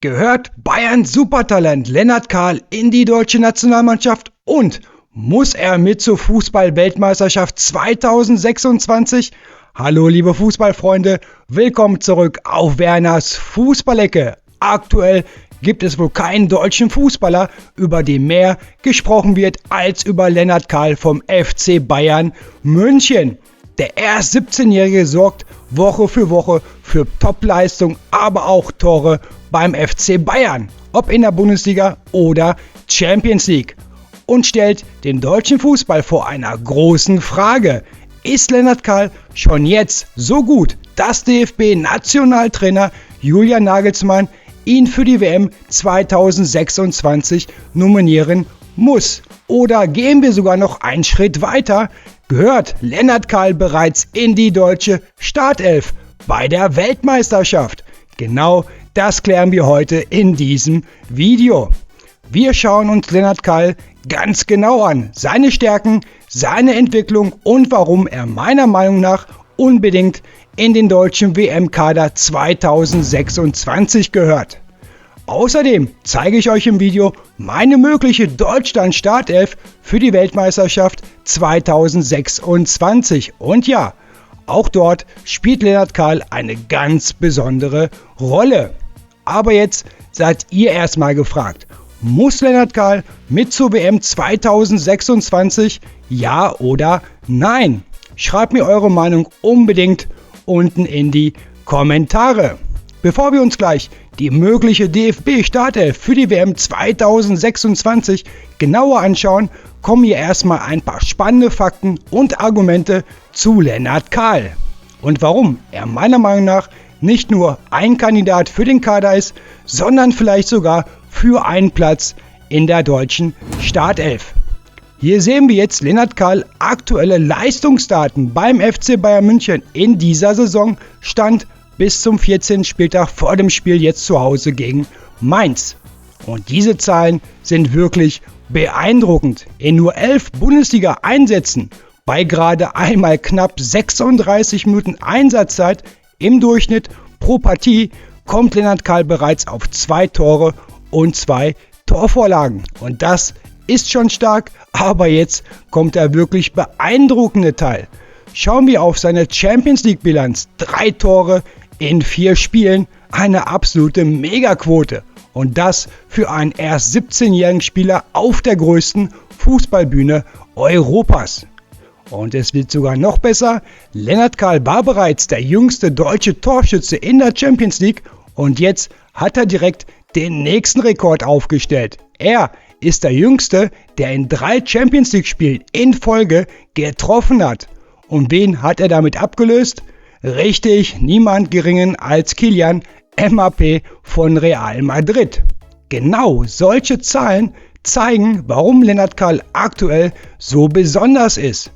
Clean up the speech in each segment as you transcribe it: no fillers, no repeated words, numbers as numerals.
Gehört Bayerns Supertalent Lennart Kahl in die deutsche Nationalmannschaft und muss er mit zur Fußball-Weltmeisterschaft 2026? Hallo liebe Fußballfreunde, willkommen zurück auf Werners Fußballecke. Aktuell gibt es wohl keinen deutschen Fußballer, über den mehr gesprochen wird als über Lennart Kahl vom FC Bayern München. Der erst 17-Jährige sorgt Woche für Woche für Topleistung, aber auch Tore beim FC Bayern, ob in der Bundesliga oder Champions League, und stellt den deutschen Fußball vor einer großen Frage. Ist Lennart Kahl schon jetzt so gut, dass DFB-Nationaltrainer Julian Nagelsmann ihn für die WM 2026 nominieren muss? Oder gehen wir sogar noch einen Schritt weiter? Gehört Lennart Kahl bereits in die deutsche Startelf bei der Weltmeisterschaft? Genau das klären wir heute in diesem Video. Wir schauen uns Lennart Kahl ganz genau an, seine Stärken, seine Entwicklung und warum er meiner Meinung nach unbedingt in den deutschen WM-Kader 2026 gehört. Außerdem zeige ich euch im Video meine mögliche Deutschland-Startelf für die Weltmeisterschaft 2026. Und ja, auch dort spielt Lennart Kahl eine ganz besondere Rolle. Aber jetzt seid ihr erstmal gefragt. Muss Lennart Kahl mit zur WM 2026? Ja oder nein? Schreibt mir eure Meinung unbedingt unten in die Kommentare. Bevor wir uns gleich die mögliche DFB-Startelf für die WM 2026 genauer anschauen, kommen hier erstmal ein paar spannende Fakten und Argumente zu Lennart Kahl und warum er meiner Meinung nach nicht nur ein Kandidat für den Kader ist, sondern vielleicht sogar für einen Platz in der deutschen Startelf. Hier sehen wir jetzt Lennart Kahl aktuelle Leistungsdaten beim FC Bayern München in dieser Saison, Stand bis zum 14. Spieltag vor dem Spiel jetzt zu Hause gegen Mainz. Und diese Zahlen sind wirklich beeindruckend. In nur 11 Bundesliga-Einsätzen bei gerade einmal knapp 36 Minuten Einsatzzeit im Durchschnitt pro Partie kommt Lennart Kahl bereits auf 2 Tore und 2 Torvorlagen. Und das ist schon stark, aber jetzt kommt der wirklich beeindruckende Teil. Schauen wir auf seine Champions League Bilanz. 3 Tore in 4 Spielen, eine absolute Megaquote. Und das für einen erst 17-jährigen Spieler auf der größten Fußballbühne Europas. Und es wird sogar noch besser. Lennart Kahl war bereits der jüngste deutsche Torschütze in der Champions League und jetzt hat er direkt den nächsten Rekord aufgestellt. Er ist der Jüngste, der in 3 Champions League Spielen in Folge getroffen hat. Und wen hat er damit abgelöst? Richtig, niemand geringen als Kylian Mbappé von Real Madrid. Genau solche Zahlen zeigen, warum Lennart Kahl aktuell so besonders ist.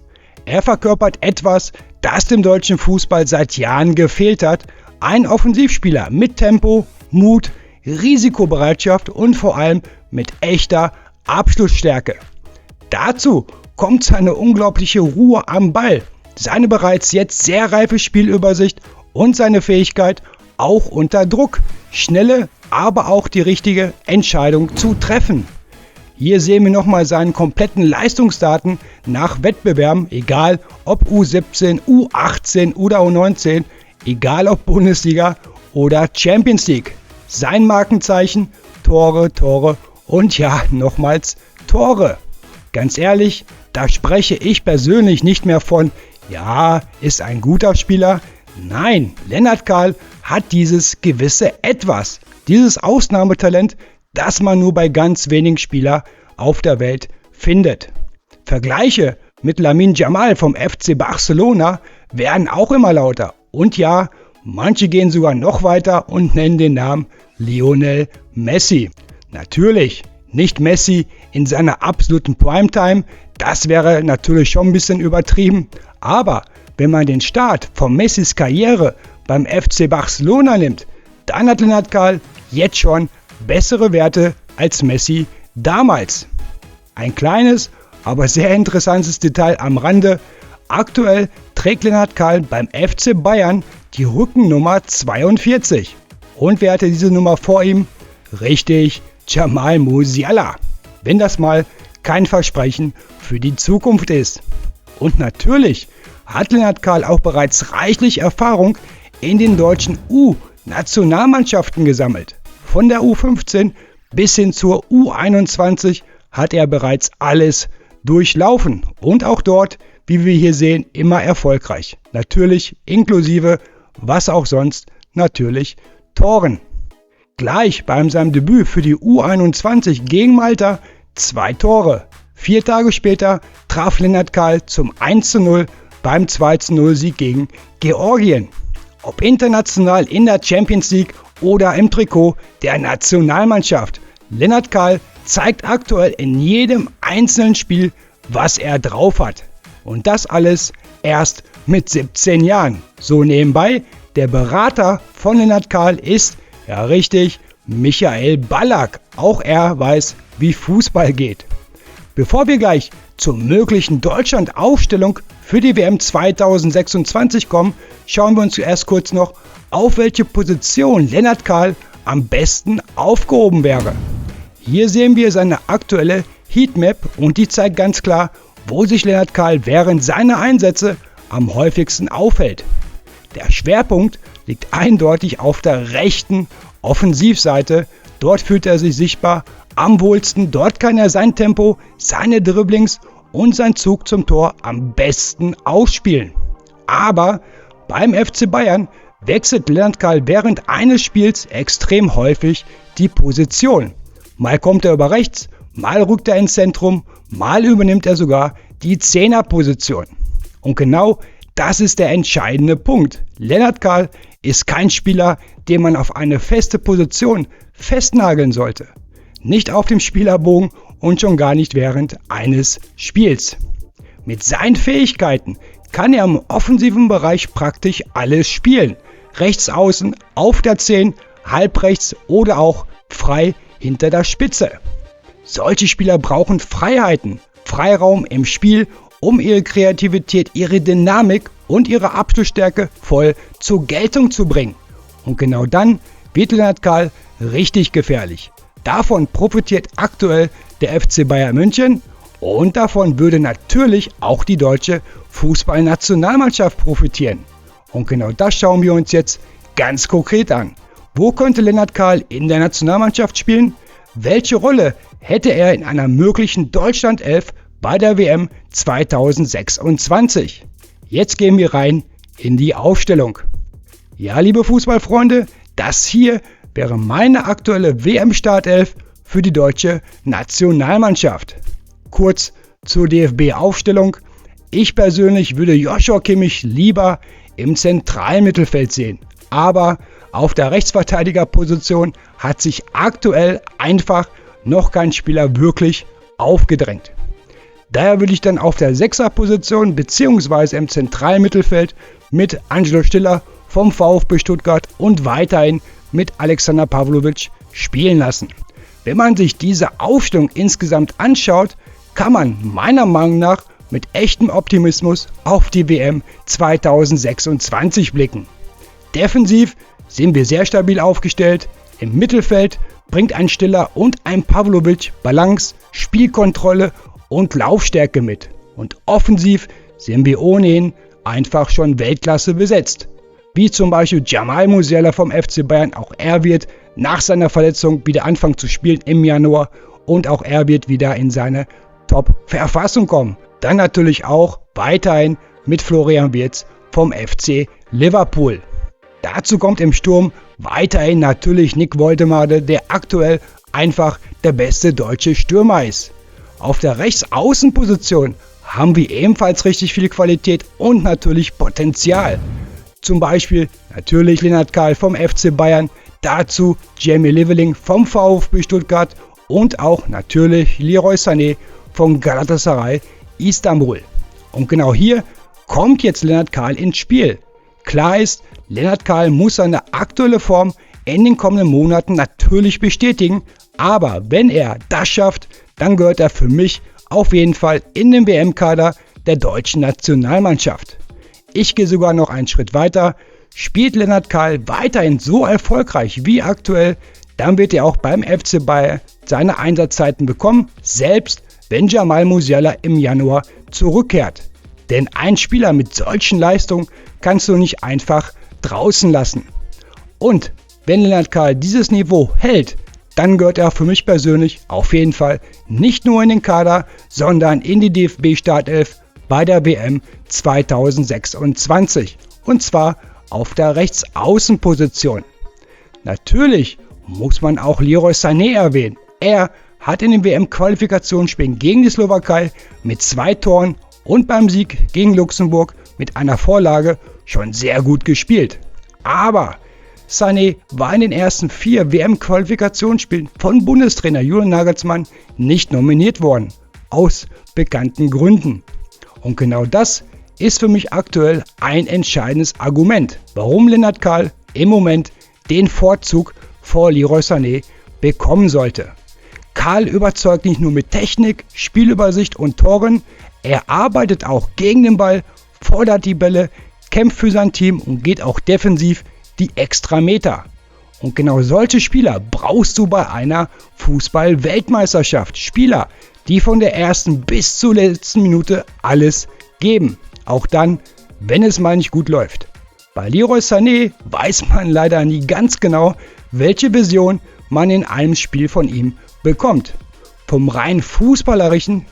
Er verkörpert etwas, das dem deutschen Fußball seit Jahren gefehlt hat. Ein Offensivspieler mit Tempo, Mut, Risikobereitschaft und vor allem mit echter Abschlussstärke. Dazu kommt seine unglaubliche Ruhe am Ball, seine bereits jetzt sehr reife Spielübersicht und seine Fähigkeit, auch unter Druck schnelle, aber auch die richtige Entscheidung zu treffen. Hier sehen wir nochmal seinen kompletten Leistungsdaten nach Wettbewerben, egal ob U17, U18 oder U19, egal ob Bundesliga oder Champions League. Sein Markenzeichen: Tore, Tore und ja, nochmals Tore. Ganz ehrlich, da spreche ich persönlich nicht mehr von, ja, ist ein guter Spieler. Nein, Lennart Kahl hat dieses gewisse Etwas, dieses Ausnahmetalent, das man nur bei ganz wenigen Spielern auf der Welt findet. Vergleiche mit Lamine Yamal vom FC Barcelona werden auch immer lauter. Und ja, manche gehen sogar noch weiter und nennen den Namen Lionel Messi. Natürlich nicht Messi in seiner absoluten Primetime, das wäre natürlich schon ein bisschen übertrieben. Aber wenn man den Start von Messis Karriere beim FC Barcelona nimmt, dann hat Lennart Kahl jetzt schon bessere Werte als Messi damals. Ein kleines, aber sehr interessantes Detail am Rande: Aktuell trägt Lennart Kahl beim FC Bayern die Rückennummer 42. Und wer hatte diese Nummer vor ihm? Richtig, Jamal Musiala. Wenn das mal kein Versprechen für die Zukunft ist. Und natürlich hat Lennart Kahl auch bereits reichlich Erfahrung in den deutschen U-Nationalmannschaften gesammelt. Von der U15 bis hin zur U21 hat er bereits alles durchlaufen und auch dort, wie wir hier sehen, immer erfolgreich. Natürlich inklusive, was auch sonst, natürlich Toren. Gleich bei seinem Debüt für die U21 gegen Malta 2 Tore. 4 Tage später traf Lennart Kahl zum 1:0 beim 2:0 Sieg gegen Georgien. Ob international in der Champions League oder im Trikot der Nationalmannschaft. Lennart Kahl zeigt aktuell in jedem einzelnen Spiel, was er drauf hat. Und das alles erst mit 17 Jahren. So nebenbei, der Berater von Lennart Kahl ist, ja richtig, Michael Ballack. Auch er weiß, wie Fußball geht. Bevor wir gleich zur möglichen Deutschland-Aufstellung für die WM 2026 kommen, schauen wir uns zuerst kurz noch, auf welche Position Lennart Kahl am besten aufgehoben wäre. Hier sehen wir seine aktuelle Heatmap und die zeigt ganz klar, wo sich Lennart Kahl während seiner Einsätze am häufigsten aufhält. Der Schwerpunkt liegt eindeutig auf der rechten Offensivseite. Dort fühlt er sich sichtbar am wohlsten. Dort kann er sein Tempo, seine Dribblings und sein Zug zum Tor am besten ausspielen. Aber beim FC Bayern wechselt Lennart Kahl während eines Spiels extrem häufig die Position. Mal kommt er über rechts, mal rückt er ins Zentrum, mal übernimmt er sogar die Zehnerposition. Und genau das ist der entscheidende Punkt. Lennart Kahl ist kein Spieler, den man auf eine feste Position festnageln sollte. Nicht auf dem Spielerbogen und schon gar nicht während eines Spiels. Mit seinen Fähigkeiten kann er im offensiven Bereich praktisch alles spielen. Rechts außen, auf der 10, halbrechts oder auch frei hinter der Spitze. Solche Spieler brauchen Freiheiten, Freiraum im Spiel, um ihre Kreativität, ihre Dynamik und ihre Abschlussstärke voll zur Geltung zu bringen. Und genau dann wird Lennart Kahl richtig gefährlich. Davon profitiert aktuell der FC Bayern München und davon würde natürlich auch die deutsche Fußballnationalmannschaft profitieren. Und genau das schauen wir uns jetzt ganz konkret an. Wo könnte Lennart Kahl in der Nationalmannschaft spielen? Welche Rolle hätte er in einer möglichen Deutschland-Elf bei der WM 2026? Jetzt gehen wir rein in die Aufstellung. Ja, liebe Fußballfreunde, das hier wäre meine aktuelle WM-Startelf für die deutsche Nationalmannschaft. Kurz zur DFB-Aufstellung. Ich persönlich würde Joshua Kimmich lieber im zentralen Mittelfeld sehen. Aber auf der Rechtsverteidigerposition hat sich aktuell einfach noch kein Spieler wirklich aufgedrängt. Daher würde ich dann auf der 6er-Position bzw. im zentralen Mittelfeld mit Angelo Stiller vom VfB Stuttgart und weiterhin mit Alexander Pavlovic spielen lassen. Wenn man sich diese Aufstellung insgesamt anschaut, kann man meiner Meinung nach mit echtem Optimismus auf die WM 2026 blicken. Defensiv sind wir sehr stabil aufgestellt. Im Mittelfeld bringt ein Stiller und ein Pavlovic Balance, Spielkontrolle und Laufstärke mit. Und offensiv sind wir ohnehin einfach schon Weltklasse besetzt. Wie zum Beispiel Jamal Musiala vom FC Bayern, auch er wird nach seiner Verletzung wieder anfangen zu spielen im Januar und auch er wird wieder in seine Top-Verfassung kommen. Dann natürlich auch weiterhin mit Florian Wirtz vom FC Liverpool. Dazu kommt im Sturm weiterhin natürlich Nick Woltemade, der aktuell einfach der beste deutsche Stürmer ist. Auf der Rechtsaußenposition haben wir ebenfalls richtig viel Qualität und natürlich Potenzial. Zum Beispiel natürlich Lennart Kahl vom FC Bayern, dazu Jamie Leveling vom VfB Stuttgart und auch natürlich Leroy Sané von Galatasaray Istanbul. Und genau hier kommt jetzt Lennart Kahl ins Spiel. Klar ist, Lennart Kahl muss seine aktuelle Form in den kommenden Monaten natürlich bestätigen, aber wenn er das schafft, dann gehört er für mich auf jeden Fall in den WM-Kader der deutschen Nationalmannschaft. Ich gehe sogar noch einen Schritt weiter. Spielt Lennart Kahl weiterhin so erfolgreich wie aktuell, dann wird er auch beim FC Bayern seine Einsatzzeiten bekommen, selbst wenn Jamal Musiala im Januar zurückkehrt. Denn ein Spieler mit solchen Leistungen kannst du nicht einfach draußen lassen. Und wenn Lennart Kahl dieses Niveau hält, dann gehört er für mich persönlich auf jeden Fall nicht nur in den Kader, sondern in die DFB-Startelf bei der WM 2026. Und zwar auf der Rechtsaußenposition. Natürlich muss man auch Leroy Sané erwähnen. Er hat in den WM-Qualifikationsspielen gegen die Slowakei mit 2 Toren und beim Sieg gegen Luxemburg mit einer Vorlage schon sehr gut gespielt. Aber Sané war in den ersten 4 WM-Qualifikationsspielen von Bundestrainer Julian Nagelsmann nicht nominiert worden. Aus bekannten Gründen. Und genau das ist für mich aktuell ein entscheidendes Argument, warum Lennart Kahl im Moment den Vorzug vor Leroy Sané bekommen sollte. Kahl überzeugt nicht nur mit Technik, Spielübersicht und Toren, er arbeitet auch gegen den Ball, fordert die Bälle, kämpft für sein Team und geht auch defensiv die Extrameter. Und genau solche Spieler brauchst du bei einer Fußball-Weltmeisterschaft. Spieler, die von der ersten bis zur letzten Minute alles geben. Auch dann, wenn es mal nicht gut läuft. Bei Leroy Sané weiß man leider nie ganz genau, welche Vision man in einem Spiel von ihm bekommt. Vom rein Fußballerischen,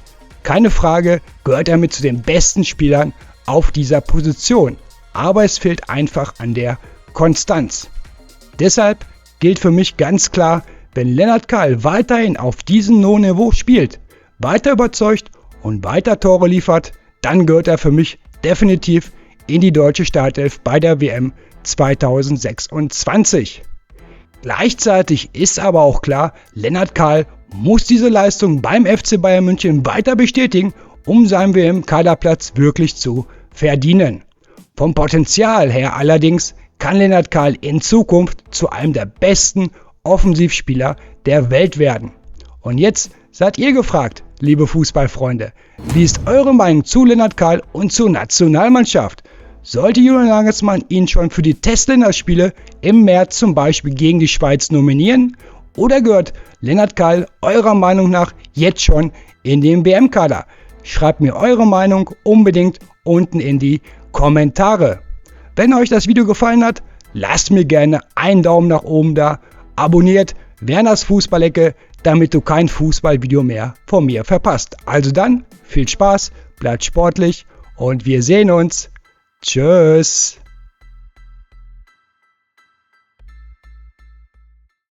keine Frage, gehört er mit zu den besten Spielern auf dieser Position. Aber es fehlt einfach an der Konstanz. Deshalb gilt für mich ganz klar, wenn Lennart Kahl weiterhin auf diesem hohen Niveau spielt, weiter überzeugt und weiter Tore liefert, dann gehört er für mich definitiv in die deutsche Startelf bei der WM 2026. Gleichzeitig ist aber auch klar, Lennart Kahl muss diese Leistung beim FC Bayern München weiter bestätigen, um seinen WM-Kaderplatz wirklich zu verdienen. Vom Potenzial her allerdings kann Lennart Kahl in Zukunft zu einem der besten Offensivspieler der Welt werden. Und jetzt seid ihr gefragt, liebe Fußballfreunde. Wie ist eure Meinung zu Lennart Kahl und zur Nationalmannschaft? Sollte Julian Nagelsmann ihn schon für die Testländerspiele im März zum Beispiel gegen die Schweiz nominieren? Oder gehört Lennart Kahl eurer Meinung nach jetzt schon in den WM-Kader? Schreibt mir eure Meinung unbedingt unten in die Kommentare. Wenn euch das Video gefallen hat, lasst mir gerne einen Daumen nach oben da, abonniert Werners Fußballecke, damit du kein Fußballvideo mehr von mir verpasst. Also dann, viel Spaß, bleibt sportlich und wir sehen uns. Tschüss.